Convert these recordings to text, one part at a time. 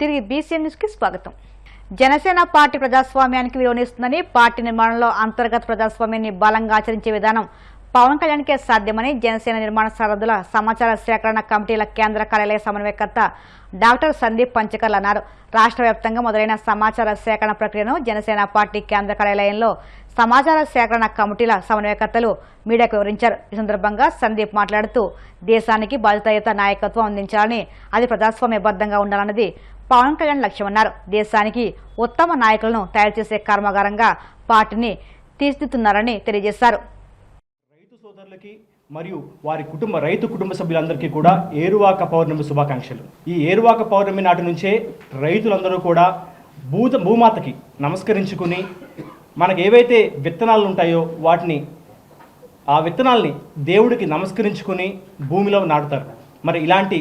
తిరిగి BCN news కి స్వాగతం. జనసేన పార్టీ ప్రజాస్వామ్యానికి విలువనిస్తుందని, పార్టీ నిర్మాణంలో అంతర్గత ప్రజాస్వామ్యాన్ని బలంగా ఆచరించే విధానం పవన్ కళ్యాణ్కే సాధ్యమని జనసేన నిర్మాణ సరదుల సమాచార సేకరణ కమిటీల కేంద్ర కార్యాలయ సమన్వయకర్త డాక్టర్ సందీప్ పంచకర్ల అన్నారు. రాష్ట్ర వ్యాప్తంగా మొదలైన సమాచార సేకరణ ప్రక్రియను జనసేన పార్టీ కేంద్ర కార్యాలయంలో సమాచార సేకరణ కమిటీల సమన్వయకర్తలు మీడియాకు వివరించారు. ఈ సందర్భంగా సందీప్ మాట్లాడుతూ దేశానికి బాధ్యతాయుత నాయకత్వం అందించాలని, అది ప్రజాస్వామ్యబద్ధంగా ఉండాలన్నది పవన్ కళ్యాణ్ లక్ష్యమన్నారు. దేశానికి ఉత్తమ నాయకులను తయారు చేసే కర్మాగారంగా పార్టీని తీర్చిదిద్దుతున్నారని తెలియజేశారు. రైతు సోదరులకి మరియు వారి రైతు కుటుంబ సభ్యులందరికీ కూడా ఏరువాక పౌర్ణమి శుభాకాంక్షలు. ఈ ఏరువాక పౌర్ణమి నాటి నుంచే రైతులందరూ కూడా భూమాతకి నమస్కరించుకుని మనకు ఏవైతే విత్తనాలు ఉంటాయో ఆ విత్తనాల్ని దేవుడికి నమస్కరించుకుని భూమిలో నాటుతారు. మరి ఇలాంటి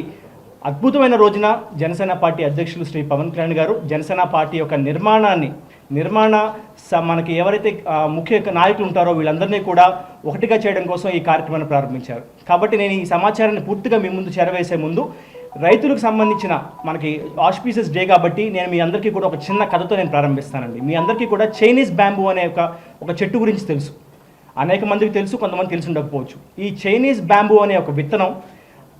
అద్భుతమైన రోజున జనసేన పార్టీ అధ్యక్షులు శ్రీ పవన్ కళ్యాణ్ గారు జనసేన పార్టీ యొక్క మనకి ఎవరైతే ముఖ్య నాయకులు ఉంటారో వీళ్ళందరినీ కూడా ఒకటిగా చేయడం కోసం ఈ కార్యక్రమాన్ని ప్రారంభించారు. కాబట్టి నేను ఈ సమాచారాన్ని పూర్తిగా మీ ముందు చేరవేసే ముందు రైతులకు సంబంధించిన మనకి ఆస్పీసెస్ డే కాబట్టి నేను మీ అందరికీ కూడా ఒక చిన్న కథతో నేను ప్రారంభిస్తానండి. మీ అందరికీ కూడా చైనీస్ బ్యాంబూ అనే ఒక చెట్టు గురించి తెలుసు. అనేక మందికి తెలుసు, కొంతమంది తెలిసి ఉండకపోవచ్చు. ఈ చైనీస్ బ్యాంబూ అనే ఒక విత్తనం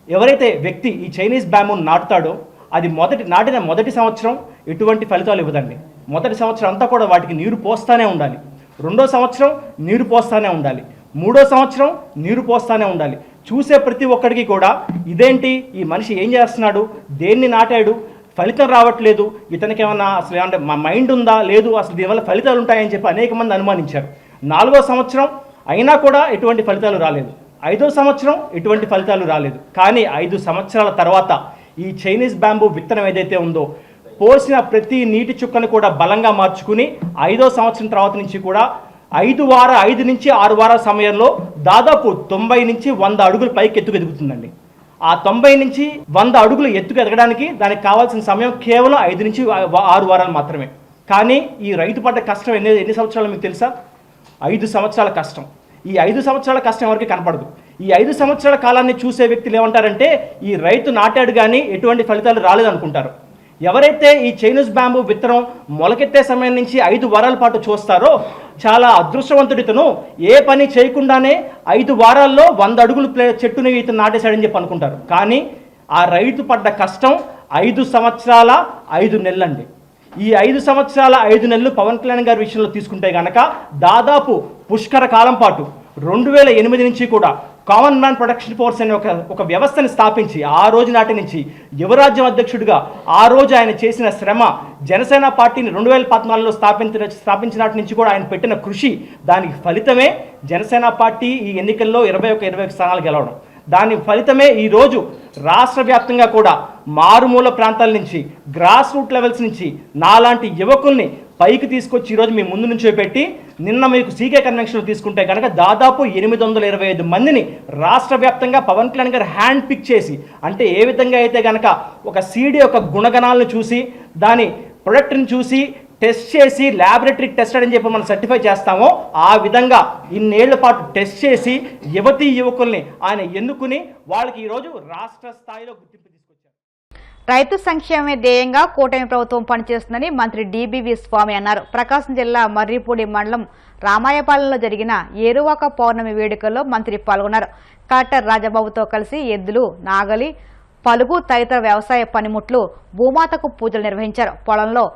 ఎవరైతే వ్యక్తి ఈ చైనీస్ బ్యాంబూను నాటుతాడో అది నాటిన మొదటి సంవత్సరం ఎటువంటి ఫలితాలు ఇవ్వదండి. మొదటి సంవత్సరం అంతా కూడా వాటికి నీరు పోస్తానే ఉండాలి. రెండో సంవత్సరం నీరు పోస్తానే ఉండాలి. మూడో సంవత్సరం నీరు పోస్తానే ఉండాలి. చూసే ప్రతి ఒక్కడికి కూడా ఇదేంటి, ఈ మనిషి ఏం చేస్తున్నాడు, దేన్ని నాటాడు, ఫలితం రావట్లేదు, ఇతనికి ఏమన్నా అసలు అంటే మా మైండ్ ఉందా లేదు, అసలు దీనివల్ల ఫలితాలు ఉంటాయని చెప్పి అనేక మంది అనుమానించారు. 4వ సంవత్సరం అయినా కూడా ఎటువంటి ఫలితాలు రాలేదు. 5వ సంవత్సరం ఎటువంటి ఫలితాలు రాలేదు. కానీ 5 సంవత్సరాల తర్వాత ఈ చైనీస్ బ్యాంబూ విత్తనం ఏదైతే ఉందో పోసిన ప్రతి నీటి చుక్కను కూడా బలంగా మార్చుకుని 5వ సంవత్సరం తర్వాత నుంచి కూడా 5 నుంచి 6 వారాల సమయంలో దాదాపు 90 నుంచి 100 అడుగులు పైకి ఎత్తుకు ఎదుగుతుందండి. ఆ 90 నుంచి 100 అడుగులు ఎత్తుకు ఎదగడానికి దానికి కావాల్సిన సమయం కేవలం 5 నుంచి 6 వారాలు మాత్రమే. కానీ ఈ రైతు పడ్డ కష్టం ఎన్ని సంవత్సరాలు మీకు తెలుసా? 5 సంవత్సరాల కష్టం. ఈ 5 సంవత్సరాల కష్టం ఎవరికి కనపడదు. ఈ 5 సంవత్సరాల కాలాన్ని చూసే వ్యక్తులు ఏమంటారంటే ఈ రైతు నాటాడు కానీ ఎటువంటి ఫలితాలు రాలేదనుకుంటారు. ఎవరైతే ఈ చైనీస్ బ్యాంబూ విత్తనం మొలకెత్తే సమయం నుంచి 5 వారాల పాటు చూస్తారో చాలా అదృష్టవంతుడితను ఏ పని చేయకుండానే 5 వారాల్లో 100 అడుగులు చెట్టుని ఇతను నాటేశాడని చెప్పి అనుకుంటారు. కానీ ఆ రైతు పడ్డ కష్టం 5 సంవత్సరాల 5 నెలలండి. ఈ 5 సంవత్సరాల 5 నెలలు పవన్ కళ్యాణ్ గారి విషయంలో తీసుకుంటే కనుక దాదాపు పుష్కర కాలం పాటు 2008 నుంచి కూడా కామన్ మ్యాన్ ప్రొడక్షన్ ఫోర్స్ అనే ఒక వ్యవస్థని స్థాపించి ఆ రోజు నాటి నుంచి యువరాజ్యం అధ్యక్షుడిగా ఆ రోజు ఆయన చేసిన శ్రమ, జనసేన పార్టీని 2014లో స్థాపించినటి నుంచి కూడా ఆయన పెట్టిన కృషి, దానికి ఫలితమే జనసేన పార్టీ ఈ ఎన్నికల్లో 21 స్థానాలు గెలవడం. దాని ఫలితమే ఈరోజు రాష్ట్ర వ్యాప్తంగా కూడా మారుమూల ప్రాంతాల నుంచి గ్రాస్ రూట్ లెవెల్స్ నుంచి నాలాంటి యువకుల్ని పైకి తీసుకొచ్చి ఈరోజు మీ ముందు నుంచో పెట్టి నిన్న మీకు సీకే కన్వెన్షన్ తీసుకుంటే కనుక దాదాపు 825 మందిని రాష్ట్ర వ్యాప్తంగా పవన్ కళ్యాణ్ గారు హ్యాండ్ పిక్ చేసి, అంటే ఏ విధంగా అయితే కనుక ఒక సీడీ యొక్క గుణగణాలను చూసి దాని ప్రొడక్ట్ని చూసి టెస్ట్ చేసి ల్యాబొరేటరీ టెస్టెడ్ అని చెప్పి మనం సర్టిఫై చేస్తామో ఆ విధంగా ఇన్నేళ్ల పాటు టెస్ట్ చేసి యువకుల్ని ఆయన ఎన్నుకుని వాళ్ళకి ఈరోజు రాష్ట్ర స్థాయిలో గుర్తింపు తీసుకొచ్చారు. రైతు సంక్షేమమే ధ్యేయంగా కూటమి ప్రభుత్వం పనిచేస్తుందని మంత్రి డిబివి స్వామి అన్నారు. ప్రకాశం జిల్లా మర్రిపూడి మండలం రామాయపాలెంలో జరిగిన ఏరువాక పౌర్ణమి వేడుకల్లో మంత్రి పాల్గొన్నారు. కలెక్టర్ రాజబాబుతో కలిసి ఎద్దులు, నాగలి, పలుగు తదితర వ్యవసాయ పనిముట్లు, భూమాతకు పూజలు నిర్వహించారు. పొలంలో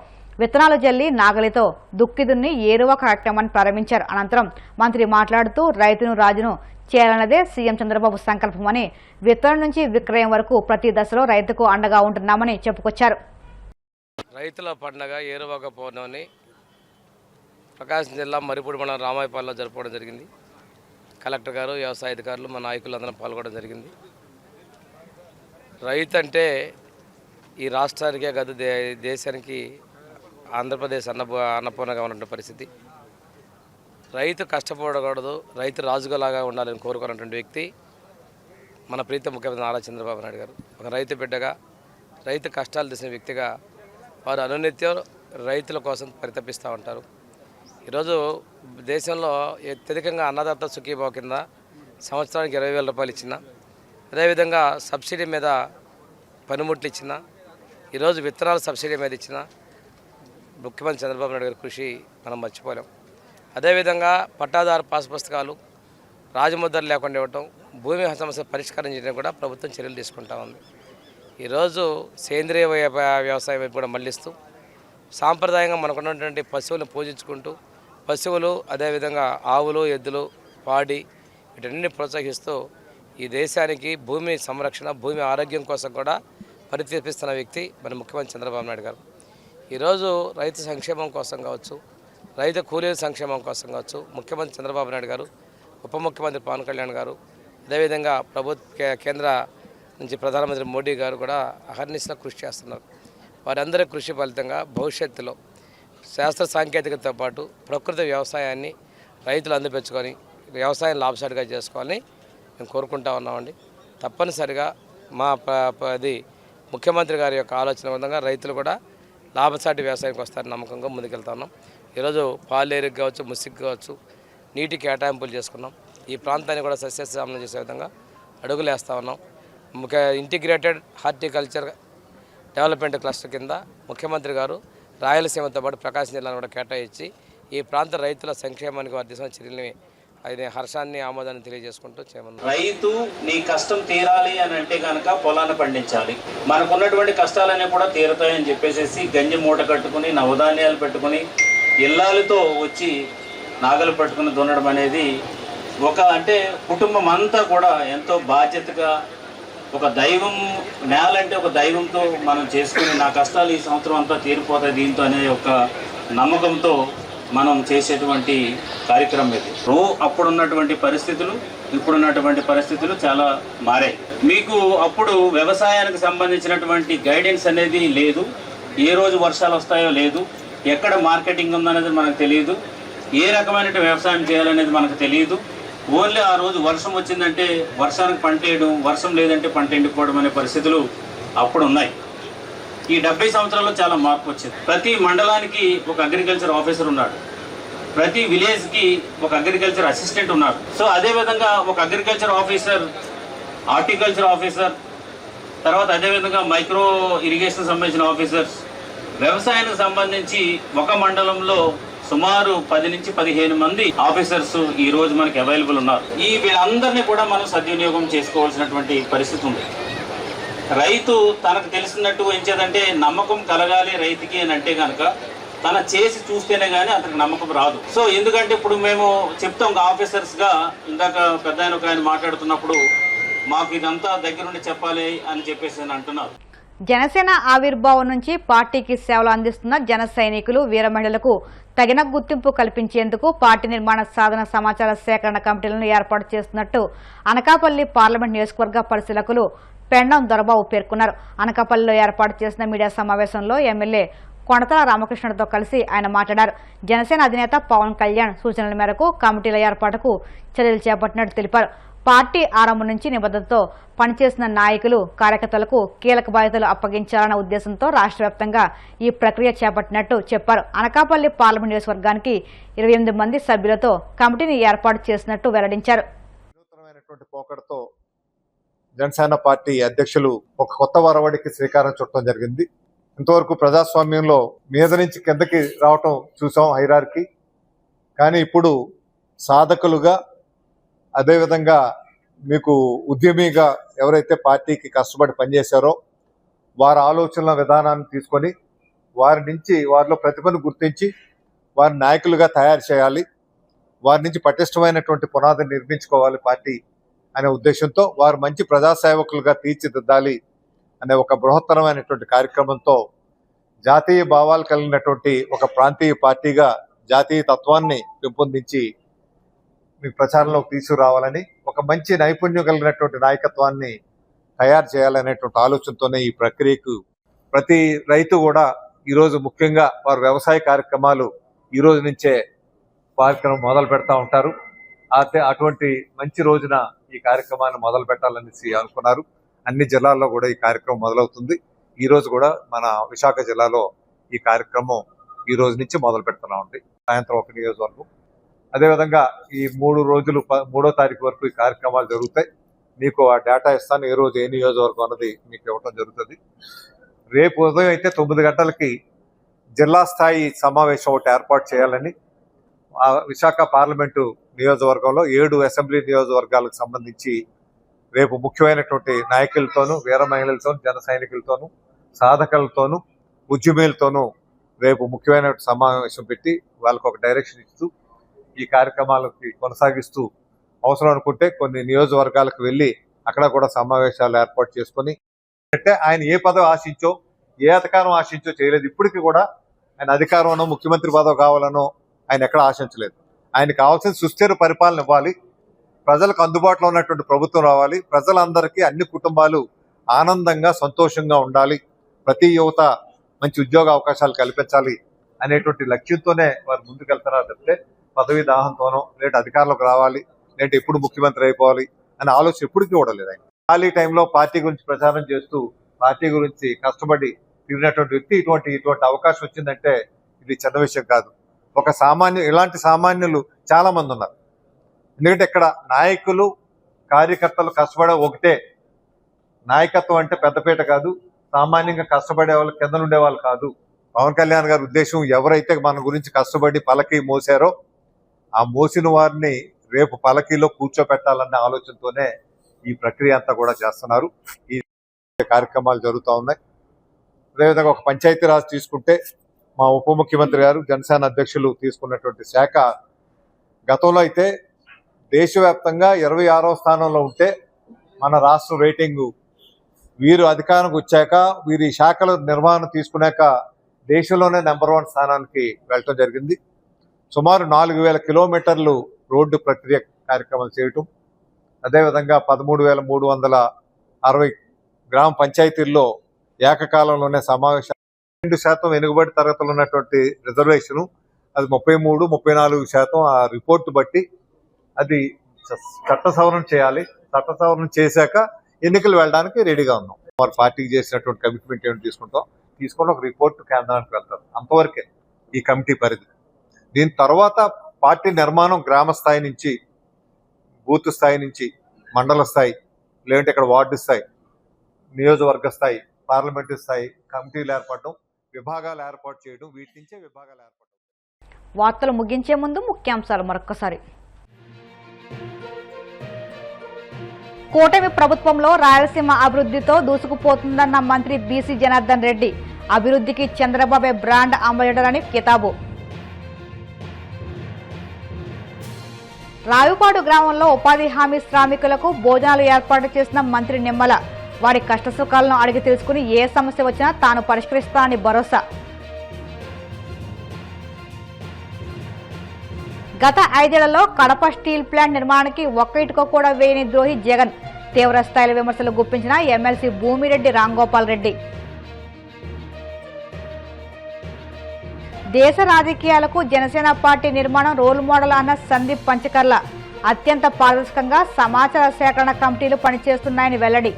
విత్తనాలు జల్లి నాగలితో దుక్కిదున్ని ఏరువాక కార్యక్రమాన్ని ప్రారంభించారు. అనంతరం మంత్రి మాట్లాడుతూ రైతును రాజును చేయాలన్నదే సీఎం చంద్రబాబు సంకల్పమని, విత్తనం నుంచి విక్రయం వరకు ప్రతి దశలో రైతుకు అండగా ఉంటున్నామని చెప్పుకొచ్చారు. రైతుల పండుగ ఏరువాక పౌర్ణమిని ప్రకాశం జిల్లా మర్రిపూడి మండలం రామాయపాలెంలో జరుపుకోవడం జరిగింది. కలెక్టర్ గారు, వ్యవసాయ అధికారులు, మా నాయకులందరం పాల్గొనడం జరిగింది. రైతు అంటే ఈ రాష్ట్రానికే కాదు దేశానికి ఆంధ్రప్రదేశ్ అన్నపూర్ణగా ఉన్న పరిస్థితి. రైతు కష్టపడకూడదు, రైతు రాజుగాలాగా ఉండాలని కోరుకున్నటువంటి వ్యక్తి మన ప్రీత ముఖ్యమంత్రి నారా చంద్రబాబు నాయుడు గారు. ఒక రైతు బిడ్డగా, రైతు కష్టాలు తెలిసిన వ్యక్తిగా వారు అనునిత్యం రైతుల కోసం పరితపిస్తూ ఉంటారు. ఈరోజు దేశంలో అత్యధికంగా అన్నదాత సుఖీభావ కింద సంవత్సరానికి 20,000 రూపాయలు ఇచ్చిన, అదేవిధంగా సబ్సిడీ మీద పనిముట్లు ఇచ్చిన, ఈరోజు విత్తనాల సబ్సిడీ మీద ఇచ్చిన ముఖ్యమంత్రి చంద్రబాబు నాయుడు గారి కృషి మనం మర్చిపోలేం. అదేవిధంగా పట్టాదారు పాస్ పుస్తకాలు రాజముద్రలు లేకుండా ఇవ్వటం, భూమి సమస్య పరిష్కారం చేయడం కూడా ప్రభుత్వం చర్యలు తీసుకుంటా ఉంది. ఈరోజు సేంద్రియ వ్యవసాయం వైపు కూడా మళ్లిస్తూ సాంప్రదాయంగా మనకున్నటువంటి పశువులను పూజించుకుంటూ పశువులు అదేవిధంగా ఆవులు, ఎద్దులు, పాడి వీటన్నిటిని ప్రోత్సహిస్తూ ఈ దేశానికి భూమి సంరక్షణ, భూమి ఆరోగ్యం కోసం కూడా పరితపిస్తున్న వ్యక్తి మన ముఖ్యమంత్రి చంద్రబాబు నాయుడు గారు. ఈరోజు రైతు సంక్షేమం కోసం కావచ్చు, రైతు కూలీల సంక్షేమం కోసం కావచ్చు, ముఖ్యమంత్రి చంద్రబాబు నాయుడు గారు, ఉప ముఖ్యమంత్రి పవన్ కళ్యాణ్ గారు, అదేవిధంగా కేంద్ర నుంచి ప్రధానమంత్రి మోడీ గారు కూడా అహర్నిశలో కృషి చేస్తున్నారు. వారందరి కృషి ఫలితంగా భవిష్యత్తులో శాస్త్ర సాంకేతికతతో పాటు ప్రకృతి వ్యవసాయాన్ని రైతులు అందిపెచ్చుకొని వ్యవసాయం లాభసాటిగా చేసుకోవాలని మేము కోరుకుంటా ఉన్నామండి. తప్పనిసరిగా అది ముఖ్యమంత్రి గారి యొక్క ఆలోచన విధంగా రైతులు కూడా లాభసాటి వ్యవసాయానికి వస్తారని నమ్మకంగా ముందుకెళ్తా ఉన్నాం. ఈరోజు పాలేరుకు కావచ్చు, ముసిక్ కావచ్చు, నీటి కేటాయింపులు చేసుకున్నాం. ఈ ప్రాంతాన్ని కూడా సస్యశ్యామలం చేసే విధంగా అడుగులు వేస్తూ ఉన్నాం. ఇంటిగ్రేటెడ్ హార్టికల్చర్ డెవలప్మెంట్ క్లస్టర్ కింద ముఖ్యమంత్రి గారు రాయలసీమతో పాటు ప్రకాశం జిల్లాను కూడా కేటాయించి ఈ ప్రాంత రైతుల సంక్షేమానికి వారి దిశ చర్యలని అది హర్షాన్ని, ఆమోదాన్ని తెలియజేసుకుంటూ చేయమన్నారు. రైతు నీ కష్టం తీరాలి అని అంటే కనుక పొలాన్ని పండించాలి, మనకున్నటువంటి కష్టాలన్నీ కూడా తీరుతాయని చెప్పేసి గంజి మూట కట్టుకుని నవధాన్యాలు పెట్టుకుని ఇల్లాలతో వచ్చి నాగలు పట్టుకుని దున్నడం అనేది అంటే కుటుంబం అంతా కూడా ఎంతో బాధ్యతగా ఒక దైవం, నేలంటే ఒక దైవంతో మనం చేసుకుని నా కష్టాలు ఈ సంవత్సరం అంతా తీరిపోతాయి దీంతో అనే ఒక నమ్మకంతో మనం చేసేటువంటి కార్యక్రమం ఇది. అప్పుడున్నటువంటి పరిస్థితులు ఇప్పుడున్నటువంటి పరిస్థితులు చాలా మారాయి. మీకు అప్పుడు వ్యవసాయానికి సంబంధించినటువంటి గైడెన్స్ అనేది లేదు, ఏ రోజు వర్షాలు వస్తాయో లేదు, ఎక్కడ మార్కెటింగ్ ఉందనేది మనకు తెలియదు, ఏ రకమైన వ్యవసాయం చేయాలనేది మనకు తెలియదు. ఓన్లీ ఆ రోజు వర్షం వచ్చిందంటే వర్షానికి పంట వేయడం, వర్షం లేదంటే పంట ఎండిపోవడం అనే పరిస్థితులు అప్పుడు ఉన్నాయి. ఈ 70 సంవత్సరాల్లో చాలా మార్పు వచ్చింది. ప్రతి మండలానికి ఒక అగ్రికల్చర్ ఆఫీసర్ ఉన్నాడు, ప్రతి విలేజ్కి ఒక అగ్రికల్చర్ అసిస్టెంట్ ఉన్నారు. సో అదేవిధంగా ఒక అగ్రికల్చర్ ఆఫీసర్, హార్టికల్చర్ ఆఫీసర్, తర్వాత అదేవిధంగా మైక్రో ఇరిగేషన్ సంబంధించిన ఆఫీసర్స్, వ్యవసాయానికి సంబంధించి ఒక మండలంలో సుమారు 10 నుంచి 15 మంది ఆఫీసర్స్ ఈ రోజు మనకి అవైలబుల్ ఉన్నారు. వీళ్ళందరినీ కూడా మనం సద్వినియోగం చేసుకోవాల్సినటువంటి పరిస్థితి ఉంది. రైతు తనకు తెలిసినట్టు ఎంచేదంటే నమ్మకం కలగాలి రైతుకి అని అంటే కనుక తన చేసి చూస్తేనే కానీ అతనికి నమ్మకం రాదు. సో ఎందుకంటే ఇప్పుడు మేము చెప్తాం ఆఫీసర్స్గా, ఇందాక పెద్ద ఆయన మాట్లాడుతున్నప్పుడు మాకు ఇదంతా దగ్గరుండి చెప్పాలి అని చెప్పేసి అంటున్నారు. జనసేన ఆవిర్భావం నుంచి పార్టీకి సేవలు అందిస్తున్న జన సైనికులు, వీర మహిళలకు తగిన గుర్తింపు కల్పించేందుకు పార్టీ నిర్మాణ సాధన సమాచార సేకరణ కమిటీలను ఏర్పాటు చేస్తున్నట్టు అనకాపల్లి పార్లమెంట్ నియోజకవర్గ పరిశీలకులు పెండం దొరబాబు పేర్కొన్నారు. అనకాపల్లిలో ఏర్పాటు చేసిన మీడియా సమావేశంలో ఎమ్మెల్యే కొణతల రామకృష్ణతో కలిసి ఆయన మాట్లాడారు. జనసేన అధినేత పవన్ కళ్యాణ్ సూచనల మేరకు కమిటీల ఏర్పాటుకు చర్యలు చేపట్టినట్టు తెలిపారు. పార్టీ ఆరంభం నుంచి నిబద్ధతతో పనిచేసిన నాయకులు, కార్యకర్తలకు కీలక బాధ్యతలు అప్పగించాలన్న ఉద్దేశంతో రాష్ట్ర వ్యాప్తంగా ఈ ప్రక్రియ చేపట్టినట్టు చెప్పారు. అనకాపల్లి పార్లమెంట్ నియోజకవర్గానికి 28 మంది సభ్యులతో కమిటీని ఏర్పాటు చేసినట్టు వెల్లడించారు. పోకడతో జనసేన పార్టీ అధ్యక్షులు ఒక కొత్త వరవడికి శ్రీకారం చుట్టడం జరిగింది. ఇంతవరకు ప్రజాస్వామ్యంలో మీద నుంచి కిందకి రావటం చూసాం, హైరార్కీ. కానీ ఇప్పుడు సాధకులుగా, అదేవిధంగా మీకు ఉద్యమిగా ఎవరైతే పార్టీకి కష్టపడి పనిచేశారో వారి ఆలోచనల విధానాన్ని తీసుకొని వారి నుంచి వారిలో ప్రతిభను గుర్తించి వారి నాయకులుగా తయారు చేయాలి, వారి నుంచి పటిష్టమైనటువంటి పునాదిని నిర్మించుకోవాలి పార్టీ అనే ఉద్దేశంతో వారు మంచి ప్రజాసేవకులుగా తీర్చిదిద్దాలి అనే ఒక బృహత్తరమైనటువంటి కార్యక్రమంతో జాతీయ భావాలు కలిగినటువంటి ఒక ప్రాంతీయ పార్టీగా జాతీయ తత్వాన్ని పెంపొందించి మీకు ప్రచారంలోకి తీసుకురావాలని, ఒక మంచి నైపుణ్యం కలిగినటువంటి నాయకత్వాన్ని తయారు చేయాలనేటువంటి ఆలోచనతోనే ఈ ప్రక్రియకు ప్రతి రైతు కూడా ఈరోజు ముఖ్యంగా వారు వ్యవసాయ కార్యక్రమాలు ఈ రోజు నుంచే కార్యక్రమం మొదలు పెడతా ఉంటారు. అటువంటి మంచి రోజున ఈ కార్యక్రమాన్ని మొదలు పెట్టాలనేసి అనుకున్నారు. అన్ని జిల్లాల్లో కూడా ఈ కార్యక్రమం మొదలవుతుంది. ఈ రోజు కూడా మన విశాఖ జిల్లాలో ఈ కార్యక్రమం ఈ రోజు నుంచి మొదలు పెడుతున్నామండి. సాయంత్రం 1 నియోజకవర్గం, అదేవిధంగా ఈ 3 రోజులు 3వ తారీఖు వరకు ఈ కార్యక్రమాలు జరుగుతాయి. మీకు ఆ డేటా ఇస్తాను, ఏ రోజు ఏ నియోజకవర్గం అన్నది మీకు ఇవ్వడం జరుగుతుంది. రేపు ఉదయం అయితే 9 గంటలకి జిల్లా స్థాయి సమావేశం ఒకటి ఏర్పాటు చేయాలని విశాఖ పార్లమెంటు నియోజకవర్గంలో 7 అసెంబ్లీ నియోజకవర్గాలకు సంబంధించి రేపు ముఖ్యమైనటువంటి నాయకులతోనూ వీర మహిళలతోనూ జన సైనికులతోనూ సాధకులతోనూ ఉద్యమీలతోనూ రేపు ముఖ్యమైన సమావేశం పెట్టి వాళ్ళకు ఒక డైరెక్షన్ ఇస్తూ ఈ కార్యక్రమాలకి కొనసాగిస్తూ అవసరం అనుకుంటే కొన్ని నియోజకవర్గాలకు వెళ్ళి అక్కడ కూడా సమావేశాలు ఏర్పాటు చేసుకొని అంటే ఆయన ఏ పదవి ఆశించో ఏ అధికారం ఆశించో చేయలేదు. ఇప్పటికీ కూడా ఆయన అధికారంలో ముఖ్యమంత్రి పదవి కావాలనో ఆయన ఎక్కడ ఆశించలేదు. ఆయనకు కావాల్సిన సుస్థిర పరిపాలన ఇవ్వాలి, ప్రజలకు అందుబాటులో ఉన్నటువంటి ప్రభుత్వం రావాలి, ప్రజలందరికీ అన్ని కుటుంబాలు ఆనందంగా సంతోషంగా ఉండాలి, ప్రతి యువత మంచి ఉద్యోగ అవకాశాలు కల్పించాలి అనేటువంటి లక్ష్యంతోనే వారు ముందుకెళ్తున్నారు తప్పితే పదవి దాహంతోనో లేదంటే అధికారంలోకి రావాలి లేదంటే ఎప్పుడు ముఖ్యమంత్రి అయిపోవాలి అనే ఆలోచన ఎప్పటికీ కూడా లేదు. ఆయన ఖాళీ టైంలో పార్టీ గురించి ప్రచారం చేస్తూ పార్టీ గురించి కష్టపడి తిరిగినటువంటి వ్యక్తి ఇటువంటి అవకాశం వచ్చిందంటే ఇది చిన్న విషయం కాదు. ఇలాంటి సామాన్యులు చాలా మంది ఉన్నారు. ఎందుకంటే ఇక్కడ నాయకులు కార్యకర్తలు కష్టపడే ఒకటే. నాయకత్వం అంటే పెద్దపీట కాదు, సామాన్యంగా కష్టపడే వాళ్ళు కింద ఉండేవాళ్ళు కాదు. పవన్ కళ్యాణ్ గారి ఉద్దేశం ఎవరైతే మన గురించి కష్టపడి పలకి మోసారో ఆ మోసిన వారిని రేపు పలకీలో కూర్చోపెట్టాలనే ఆలోచనతోనే ఈ ప్రక్రియ అంతా కూడా చేస్తున్నారు. ఈ కార్యక్రమాలు జరుగుతూ ఉన్నాయి. అదేవిధంగా ఒక పంచాయతీరాజ్ తీసుకుంటే మా ఉప ముఖ్యమంత్రి గారు జనసేన అధ్యక్షులు తీసుకున్నటువంటి శాఖ గతంలో అయితే దేశవ్యాప్తంగా 26వ స్థానంలో ఉంటే మన రాష్ట్ర రేటింగు వీరు అధికారానికి వచ్చాక వీరి శాఖల నిర్వహణ తీసుకున్నాక దేశంలోనే నెంబర్ 1 స్థానానికి వెళ్ళటం జరిగింది. సుమారు 4000 కిలోమీటర్లు రోడ్డు ప్రక్రియ కార్యక్రమాలు చేయటం, అదేవిధంగా 13,360 గ్రామ పంచాయతీల్లో ఏకకాలంలోనే సమావేశాలు, 2% వెనుకబడి తరగతులు ఉన్నటువంటి రిజర్వేషను అది 33-34% ఆ రిపోర్టు బట్టి అది చట్ట సవరణ చేయాలి. చట్ట సవరణ చేశాక ఎన్నికలు వెళ్ళడానికి రెడీగా ఉన్నాం. వారి పార్టీకి చేసినటువంటి కమిట్మెంట్ ఏమిటి తీసుకొని ఒక రిపోర్ట్ కేంద్రానికి వెళ్తారు. అంతవరకే ఈ కమిటీ పరిధి. దీని తర్వాత పార్టీ నిర్మాణం గ్రామ స్థాయి నుంచి బూత్ స్థాయి నుంచి మండల స్థాయి లేదంటే ఇక్కడ వార్డు స్థాయి నియోజకవర్గ స్థాయి పార్లమెంటు స్థాయి కమిటీలు ఏర్పడడం, విభాగాలు ఏర్పాటు చేయడం, వీటి నుంచే విభాగాలు ఏర్పడడం. వార్తలు ముగించే ముందు ముఖ్యాంశాలు మరొక్కసారి. కూటమి ప్రభుత్వంలో రాయలసీమ అభివృద్ధితో దూసుకుపోతుందన్న మంత్రి బీసీ జనార్దన్ రెడ్డి. అభివృద్ధికి చంద్రబాబే బ్రాండ్ అంబాసిడర్ అని కితాబు. రావిపాడు గ్రామంలో ఉపాధి హామీ శ్రామికులకు భోజనాలు ఏర్పాటు చేసిన మంత్రి నిమ్మల. వారి కష్టసుఖాలను అడిగి తెలుసుకుని ఏ సమస్య వచ్చినా తాను పరిష్కరిస్తానని భరోసా. గత 5 ఏళ్లలో కడప స్టీల్ ప్లాంట్ నిర్మాణానికి ఒక్క ఇటుక కూడా వేయని ద్రోహి జగన్. తీవ్ర స్థాయిలో విమర్శలు గుప్పించిన ఎమ్మెల్సీ భూమిరెడ్డి రాంగోపాల్ రెడ్డి. దేశ రాజకీయాలకు జనసేన పార్టీ నిర్మాణం రోల్ మోడల్ అన్న సందీప్ పంచకర్ల. అత్యంత పారదర్శకంగా సమాచార సేకరణ కమిటీలు పనిచేస్తున్నాయని వెల్లడి.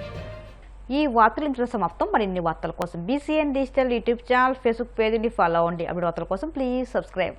ఈ వార్తలు ఇంట్లో సమాప్తం. మరిన్ని వార్తల కోసం BCN digital YouTube channel, Facebook పేజీని ఫాలో అవ్వండి. అభివృద్ధి వార్తల కోసం ప్లీజ్ సబ్స్క్రైబ్.